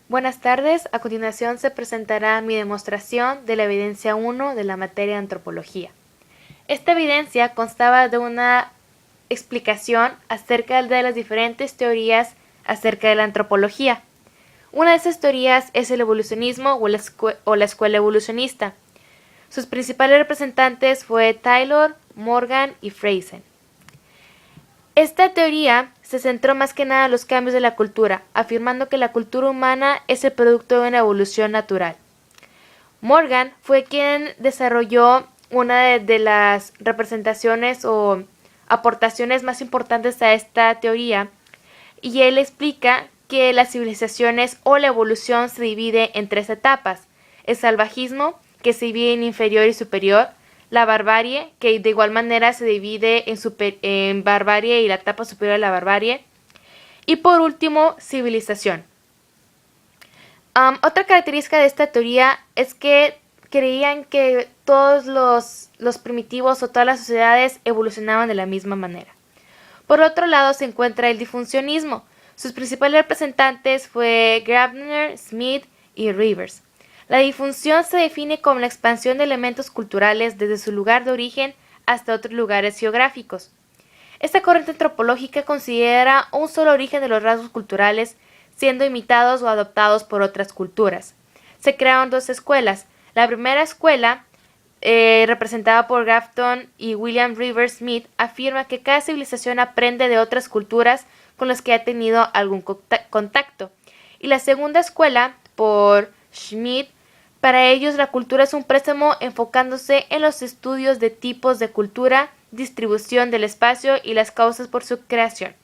Buenas tardes, a continuación se presentará mi demostración de la evidencia 1 de la materia de antropología. Esta evidencia constaba de una explicación acerca de las diferentes teorías acerca de la antropología. Una de esas teorías es el evolucionismo o la escuela evolucionista. Sus principales representantes fue Taylor, Morgan y Fraser. Esta teoría se centró más que nada en los cambios de la cultura, afirmando que la cultura humana es el producto de una evolución natural. Morgan fue quien desarrolló una de las representaciones o aportaciones más importantes a esta teoría, y él explica que las civilizaciones o la evolución se divide en tres etapas: el salvajismo, que se divide en inferior y superior; la barbarie, que de igual manera se divide en barbarie y la etapa superior a la barbarie; y por último, civilización. Otra característica de esta teoría es que creían que todos los primitivos o todas las sociedades evolucionaban de la misma manera. Por otro lado se encuentra el difusionismo. Sus principales representantes fue Grabner, Smith y Rivers. La difusión se define como la expansión de elementos culturales desde su lugar de origen hasta otros lugares geográficos. Esta corriente antropológica considera un solo origen de los rasgos culturales, siendo imitados o adoptados por otras culturas. Se crearon dos escuelas. La primera escuela, representada por Grafton y William Rivers Smith, afirma que cada civilización aprende de otras culturas con las que ha tenido algún contacto. Y la segunda escuela, por Schmidt, para ellos la cultura es un préstamo enfocándose en los estudios de tipos de cultura, distribución del espacio y las causas por su creación.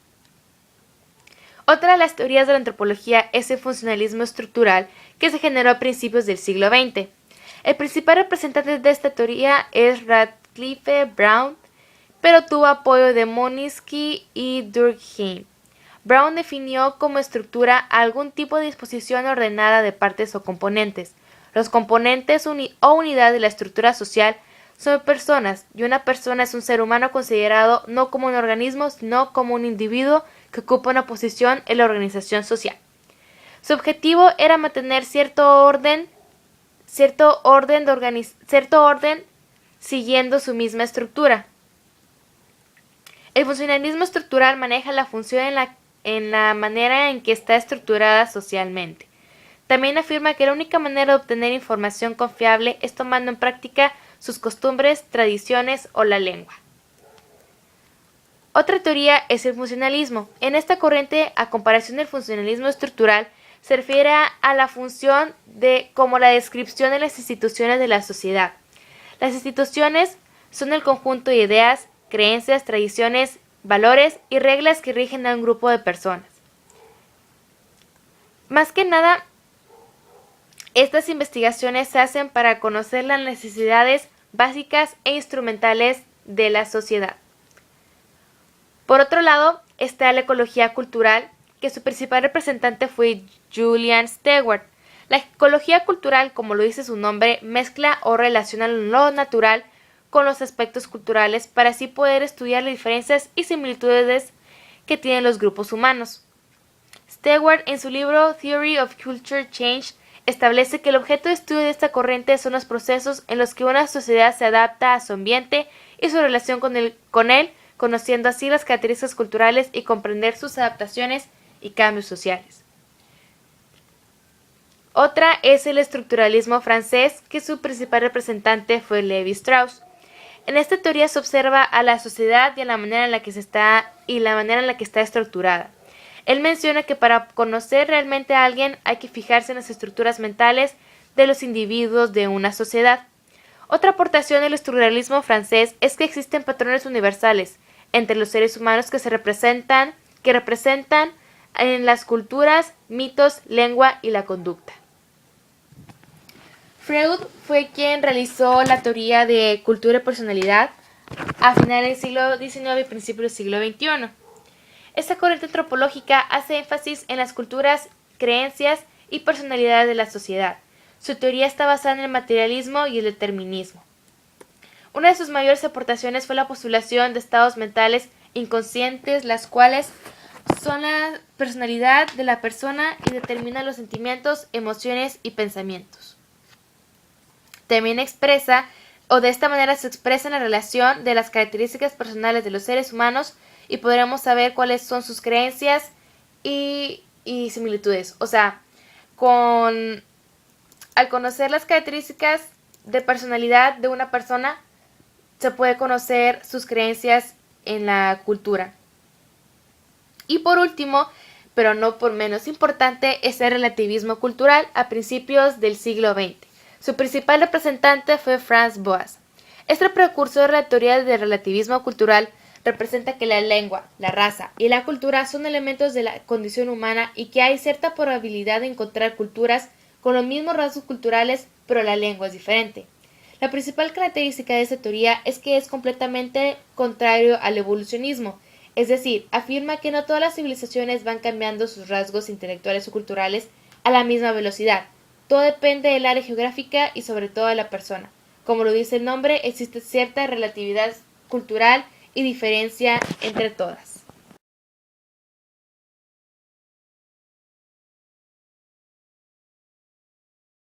Otra de las teorías de la antropología es el funcionalismo estructural, que se generó a principios del siglo XX. El principal representante de esta teoría es Radcliffe Brown, pero tuvo apoyo de Monisky y Durkheim. Brown definió como estructura algún tipo de disposición ordenada de partes o componentes. Los componentes o unidad de la estructura social son personas, y una persona es un ser humano considerado no como un organismo, sino como un individuo que ocupa una posición en la organización social. Su objetivo era mantener cierto orden siguiendo su misma estructura. El funcionalismo estructural maneja la función en la manera en que está estructurada socialmente. También afirma que la única manera de obtener información confiable es tomando en práctica sus costumbres, tradiciones o la lengua. Otra teoría es el funcionalismo. En esta corriente, a comparación del funcionalismo estructural, se refiere a la función como la descripción de las instituciones de la sociedad. Las instituciones son el conjunto de ideas, creencias, tradiciones, valores y reglas que rigen a un grupo de personas. Más que nada, estas investigaciones se hacen para conocer las necesidades básicas e instrumentales de la sociedad. Por otro lado, está la ecología cultural, que su principal representante fue Julian Stewart. La ecología cultural, como lo dice su nombre, mezcla o relaciona lo natural con los aspectos culturales para así poder estudiar las diferencias y similitudes que tienen los grupos humanos. Stewart, en su libro Theory of Culture Change, establece que el objeto de estudio de esta corriente son los procesos en los que una sociedad se adapta a su ambiente y su relación con él, conociendo así las características culturales y comprender sus adaptaciones y cambios sociales. Otra es el estructuralismo francés, que su principal representante fue Levi Strauss. En esta teoría se observa a la sociedad y a la manera en la que está estructurada. Él menciona que para conocer realmente a alguien hay que fijarse en las estructuras mentales de los individuos de una sociedad. Otra aportación del estructuralismo francés es que existen patrones universales entre los seres humanos que representan en las culturas, mitos, lengua y la conducta. Freud fue quien realizó la teoría de cultura y personalidad a finales del siglo XIX y principios del siglo XXI. Esta corriente antropológica hace énfasis en las culturas, creencias y personalidades de la sociedad. Su teoría está basada en el materialismo y el determinismo. Una de sus mayores aportaciones fue la postulación de estados mentales inconscientes, las cuales son la personalidad de la persona y determinan los sentimientos, emociones y pensamientos. También expresa, o de esta manera se expresa la relación de las características personales de los seres humanos y podremos saber cuáles son sus creencias y similitudes. O sea, al conocer las características de personalidad de una persona, se puede conocer sus creencias en la cultura. Y por último, pero no por menos importante, es el relativismo cultural a principios del siglo XX. Su principal representante fue Franz Boas. Este precursor de la teoría del relativismo cultural representa que la lengua, la raza y la cultura son elementos de la condición humana y que hay cierta probabilidad de encontrar culturas con los mismos rasgos culturales, pero la lengua es diferente. La principal característica de esta teoría es que es completamente contrario al evolucionismo, es decir, afirma que no todas las civilizaciones van cambiando sus rasgos intelectuales o culturales a la misma velocidad. Todo depende del área geográfica y sobre todo de la persona. Como lo dice el nombre, existe cierta relatividad cultural y diferencia entre todas.